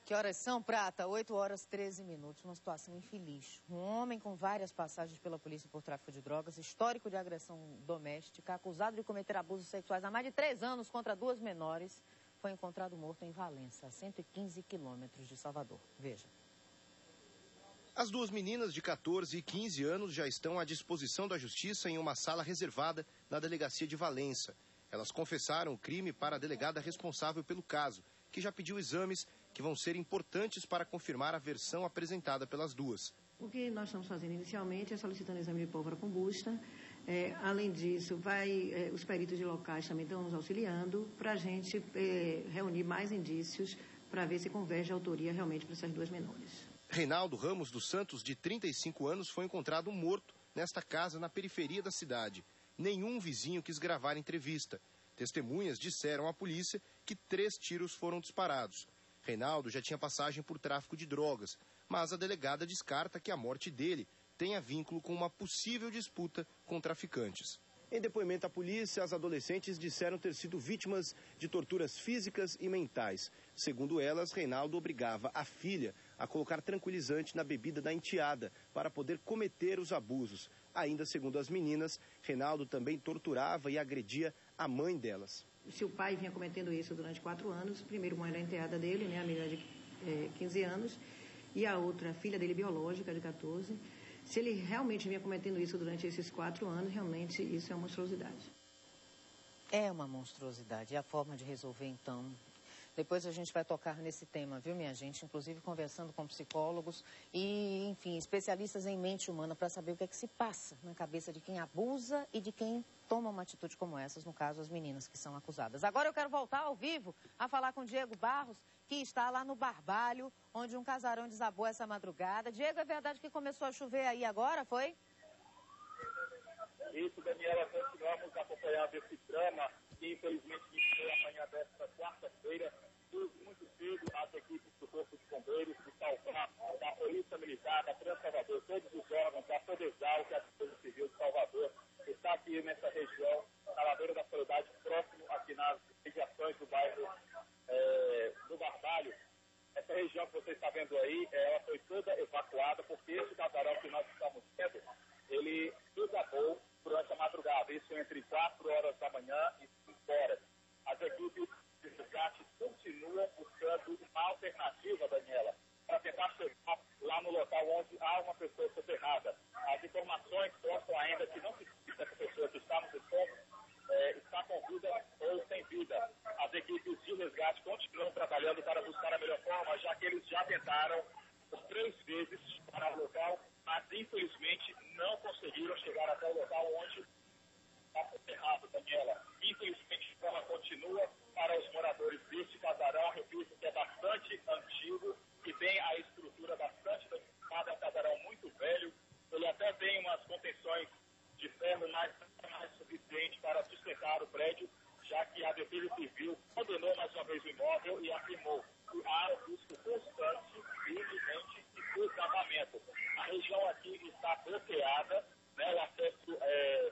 Que horas são, Prata? 8 horas 13 minutos. Uma situação infeliz. Um homem com várias passagens pela polícia por tráfico de drogas, histórico de agressão doméstica, acusado de cometer abusos sexuais há mais de 3 anos contra 2 menores, foi encontrado morto em Valença, a 115 quilômetros de Salvador. Veja. As 2 meninas de 14 e 15 anos já estão à disposição da justiça em uma sala reservada na delegacia de Valença. Elas confessaram o crime para a delegada responsável pelo caso, que já pediu exames que vão ser importantes para confirmar a versão apresentada pelas 2. O que nós estamos fazendo inicialmente é solicitando exame de pólvora combusta. Além disso, os peritos de locais também estão nos auxiliando para a gente reunir mais indícios para ver se converge a autoria realmente para essas 2 menores. Reinaldo Ramos dos Santos, de 35 anos, foi encontrado morto nesta casa na periferia da cidade. Nenhum vizinho quis gravar a entrevista. Testemunhas disseram à polícia que 3 tiros foram disparados. Reinaldo já tinha passagem por tráfico de drogas, mas a delegada descarta que a morte dele tenha vínculo com uma possível disputa com traficantes. Em depoimento à polícia, as adolescentes disseram ter sido vítimas de torturas físicas e mentais. Segundo elas, Reinaldo obrigava a filha a colocar tranquilizante na bebida da enteada para poder cometer os abusos. Ainda segundo as meninas, Reinaldo também torturava e agredia a mãe delas. Se o pai vinha cometendo isso durante 4 anos, primeiro mãe era a enteada dele, né, a menina de 15 anos, e a outra, a filha dele biológica, de 14. Se ele realmente vinha cometendo isso durante esses 4 anos, realmente isso é uma monstruosidade. É uma monstruosidade. É a forma de resolver, então. Depois a gente vai tocar nesse tema, viu, minha gente? Inclusive conversando com psicólogos e, enfim, especialistas em mente humana para saber o que é que se passa na cabeça de quem abusa e de quem toma uma atitude como essas, no caso, as meninas que são acusadas. Agora eu quero voltar ao vivo a falar com Diego Barros, que está lá no Barbalho, onde um casarão desabou essa madrugada. Diego, é verdade que começou a chover aí agora, foi? Isso, Daniela, continuamos acompanhando esse drama que infelizmente iniciou amanhã desta quarta-feira. Muito cedo, as equipes do Corpo de Bombeiros, do Salvar, da Polícia Militar, da Trans Salvador, todos os órgãos, da Fodesal, que é a Defesa Civil de Salvador, está aqui nessa região, na ladeira da Soledade, próximo aqui nas mediações do bairro do Barbalho. Essa região que você está vendo aí, ela foi toda evacuada, porque esse casarão que nós estamos vendo, ele desabou durante a madrugada, isso entre 4 horas da manhã e 5 horas. As equipes de resgate continuam buscando uma alternativa, Daniela, para tentar chegar lá no local onde há uma pessoa soterrada. As informações mostram ainda que não se diz essa pessoa que está no escombro está com vida ou sem vida. As equipes de resgate continuam trabalhando para buscar a melhor forma, já que eles já tentaram por 3 vezes para o local, mas infelizmente não conseguiram chegar até o local onde está soterrado, Daniela. Infelizmente, ela continua para os moradores deste casarão, repito, que é bastante antigo, que tem a estrutura bastante danificada, é um casarão muito velho, ele até tem umas contenções de ferro, mas não é mais suficiente para sustentar o prédio, já que a Defesa Civil condenou mais uma vez o imóvel e afirmou que há um risco constante e iminente de desabamento. A região aqui está bloqueada, né, o acesso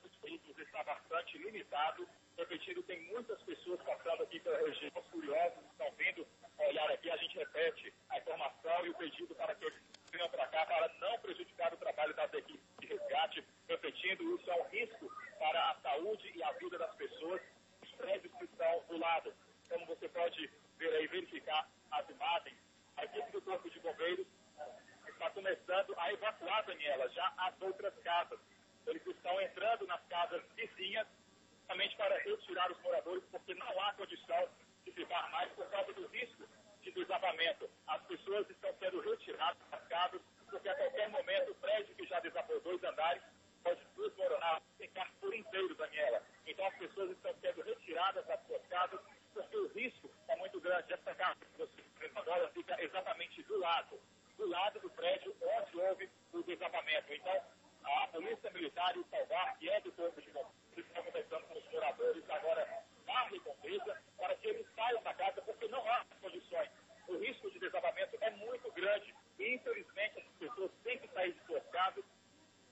dos veículos está bastante limitado. Repetido, tem muitas pessoas passando aqui pela região, curiosos, estão vindo olhar aqui. A gente repete a informação e o pedido para que eles venham para cá para não prejudicar o trabalho das equipes de resgate. Repetindo, isso é um risco para a saúde e a vida das pessoas. Os prédios que estão do lado, como você pode ver aí, verificar as imagens, a equipe do Corpo de Bombeiros está começando a evacuar, Daniela, já as outras casas. Eles estão entrando nas casas vizinhas, justamente para retirar os moradores, porque não há condição de ficar mais por causa do risco de desabamento. As pessoas estão sendo retiradas das casas, porque a qualquer momento o prédio que já desabou 2 andares pode desmoronar, ficar por inteiro, Daniela. Então as pessoas estão sendo retiradas das suas casas, porque o risco é muito grande. Essa casa que você está agora fica exatamente do lado do prédio onde houve o desabamento. Então, a Polícia Militar e o Salvar, que é do Corpo de Bombeiros, estão conversando com os moradores agora na redondeza para que eles saiam da casa, porque não há condições. O risco de desabamento é muito grande e, infelizmente, as pessoas têm que sair de suas casas.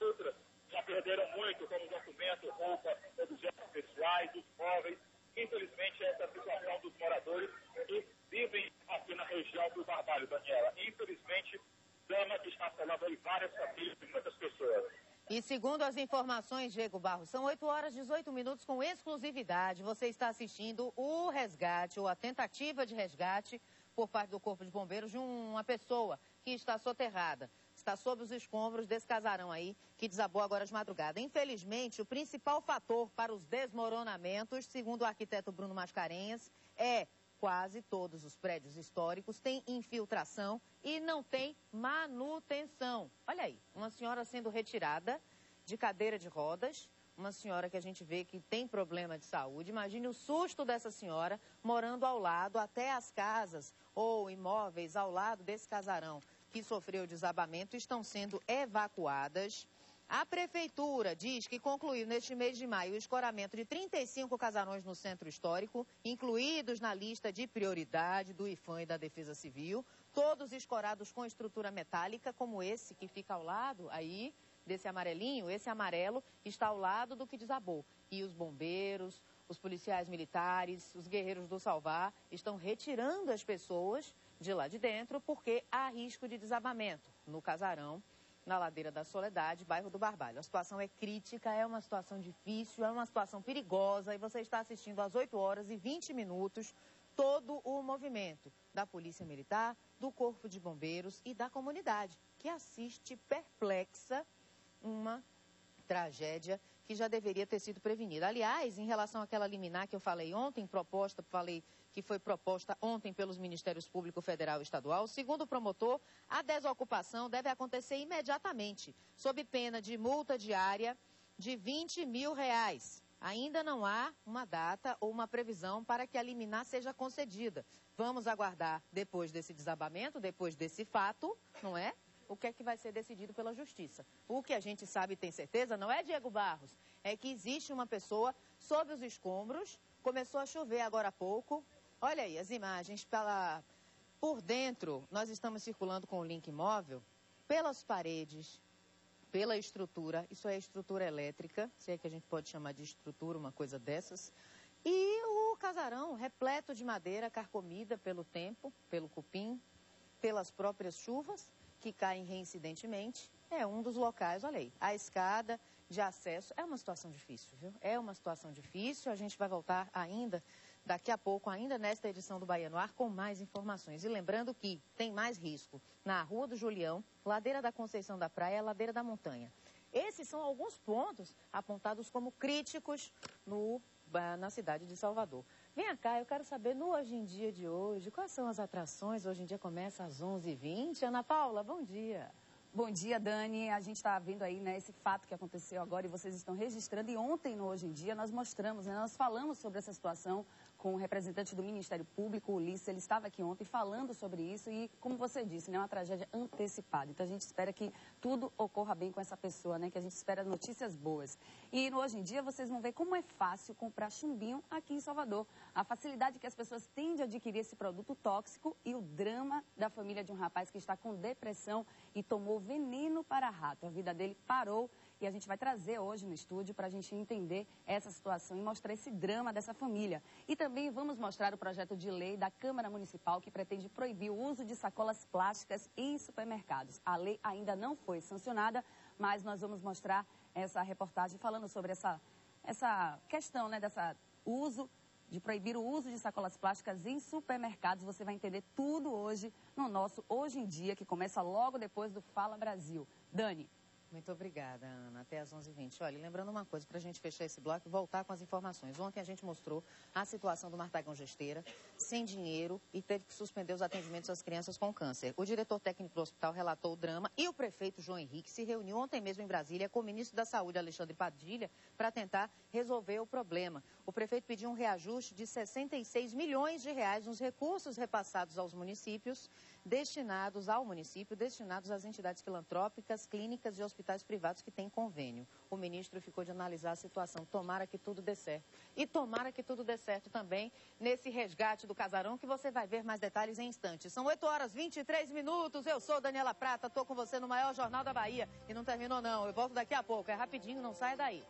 Outras já perderam muito, como documento, roupa, objetos pessoais, os móveis. Infelizmente, essa é a situação dos moradores que vivem aqui na região do do Barbalho, Daniela. Infelizmente, drama que está assolando aí várias famílias e muitas pessoas. E segundo as informações, Diego Barros, são 8 horas e 18 minutos com exclusividade. Você está assistindo o resgate, ou a tentativa de resgate, por parte do Corpo de Bombeiros, de uma pessoa que está soterrada. Está sob os escombros desse casarão aí, que desabou agora de madrugada. Infelizmente, o principal fator para os desmoronamentos, segundo o arquiteto Bruno Mascarenhas, é quase todos os prédios históricos têm infiltração e não tem manutenção. Olha aí, uma senhora sendo retirada de cadeira de rodas, uma senhora que a gente vê que tem problema de saúde. Imagine o susto dessa senhora morando ao lado, até as casas ou imóveis ao lado desse casarão que sofreu desabamento estão sendo evacuadas. A Prefeitura diz que concluiu neste mês de maio o escoramento de 35 casarões no Centro Histórico, incluídos na lista de prioridade do IPHAN e da Defesa Civil, todos escorados com estrutura metálica, como esse que fica ao lado aí, desse amarelinho. Esse amarelo está ao lado do que desabou. E os bombeiros, os policiais militares, os guerreiros do Salvar estão retirando as pessoas de lá de dentro porque há risco de desabamento no casarão, na Ladeira da Soledade, bairro do Barbalho. A situação é crítica, é uma situação difícil, é uma situação perigosa e você está assistindo às 8 horas e 20 minutos todo o movimento da Polícia Militar, do Corpo de Bombeiros e da comunidade, que assiste perplexa uma tragédia que já deveria ter sido prevenida. Aliás, em relação àquela liminar que eu falei ontem, que foi proposta ontem pelos Ministérios Público Federal e Estadual, segundo o promotor, a desocupação deve acontecer imediatamente, sob pena de multa diária de R$20 mil. Ainda não há uma data ou uma previsão para que a liminar seja concedida. Vamos aguardar, depois desse desabamento, depois desse fato, não é? O que é que vai ser decidido pela Justiça. O que a gente sabe e tem certeza, não é, Diego Barros? É que existe uma pessoa sob os escombros, começou a chover agora há pouco. Olha aí as imagens por dentro. Nós estamos circulando com o link móvel, pelas paredes, pela estrutura. Isso é estrutura elétrica, se é que a gente pode chamar de estrutura, uma coisa dessas. E o casarão repleto de madeira, carcomida pelo tempo, pelo cupim, pelas próprias chuvas, que caem reincidentemente, é um dos locais, olha aí, a escada de acesso. É uma situação difícil, viu? É uma situação difícil. A gente vai voltar ainda, daqui a pouco, ainda nesta edição do Bahia no Ar, com mais informações. E lembrando que tem mais risco na Rua do Julião, Ladeira da Conceição da Praia, Ladeira da Montanha. Esses são alguns pontos apontados como críticos na cidade de Salvador. Vem cá, eu quero saber, no Hoje em Dia de hoje, quais são as atrações? Hoje em dia começa às 11h20. Ana Paula, bom dia. Bom dia, Dani. A gente está vendo aí, né, esse fato que aconteceu agora e vocês estão registrando. E ontem, no Hoje em Dia, nós mostramos, né, nós falamos sobre essa situação com o representante do Ministério Público, o Ulisses. Ele estava aqui ontem falando sobre isso e, como você disse, né, uma tragédia antecipada. Então, a gente espera que tudo ocorra bem com essa pessoa, né, que a gente espera notícias boas. E no Hoje em Dia, vocês vão ver como é fácil comprar chumbinho aqui em Salvador. A facilidade que as pessoas têm de adquirir esse produto tóxico e o drama da família de um rapaz que está com depressão e tomou veneno para rato. A vida dele parou e a gente vai trazer hoje no estúdio para a gente entender essa situação e mostrar esse drama dessa família. E também vamos mostrar o projeto de lei da Câmara Municipal que pretende proibir o uso de sacolas plásticas em supermercados. A lei ainda não foi sancionada, mas nós vamos mostrar essa reportagem falando sobre essa questão, né, de proibir o uso de sacolas plásticas em supermercados. Você vai entender tudo hoje no nosso Hoje em Dia, que começa logo depois do Fala Brasil. Dani. Muito obrigada, Ana. Até às 11h20. Olha, lembrando uma coisa, para a gente fechar esse bloco e voltar com as informações. Ontem a gente mostrou a situação do Martagão Gesteira, sem dinheiro, e teve que suspender os atendimentos às crianças com câncer. O diretor técnico do hospital relatou o drama e o prefeito João Henrique se reuniu ontem mesmo em Brasília com o ministro da Saúde, Alexandre Padilha, para tentar resolver o problema. O prefeito pediu um reajuste de R$66 milhões nos recursos repassados aos municípios, destinados às entidades filantrópicas, clínicas e hospitais privados que têm convênio. O ministro ficou de analisar a situação. Tomara que tudo dê certo. E tomara que tudo dê certo também nesse resgate do casarão, que você vai ver mais detalhes em instantes. São 8 horas e 23 minutos. Eu sou Daniela Prata, estou com você no maior jornal da Bahia. E não terminou não, eu volto daqui a pouco. É rapidinho, não saia daí.